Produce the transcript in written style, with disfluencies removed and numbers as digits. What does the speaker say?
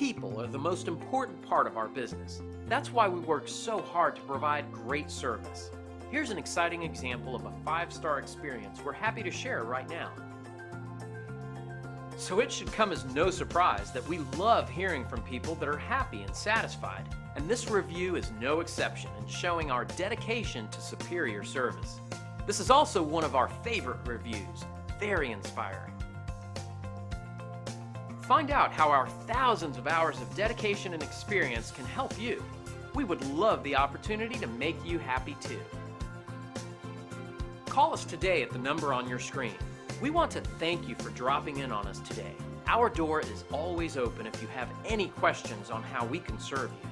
People are the most important part of our business. That's why we work so hard to provide great service. Here's an exciting example of a 5-star experience we're happy to share right now. So it should come as no surprise that we love hearing from people that are happy and satisfied, and this review is no exception in showing our dedication to superior service. This is also one of our favorite reviews, very inspiring. Find out how our thousands of hours of dedication and experience can help you. We would love the opportunity to make you happy too. Call us today at the number on your screen. We want to thank you for dropping in on us today. Our door is always open if you have any questions on how we can serve you.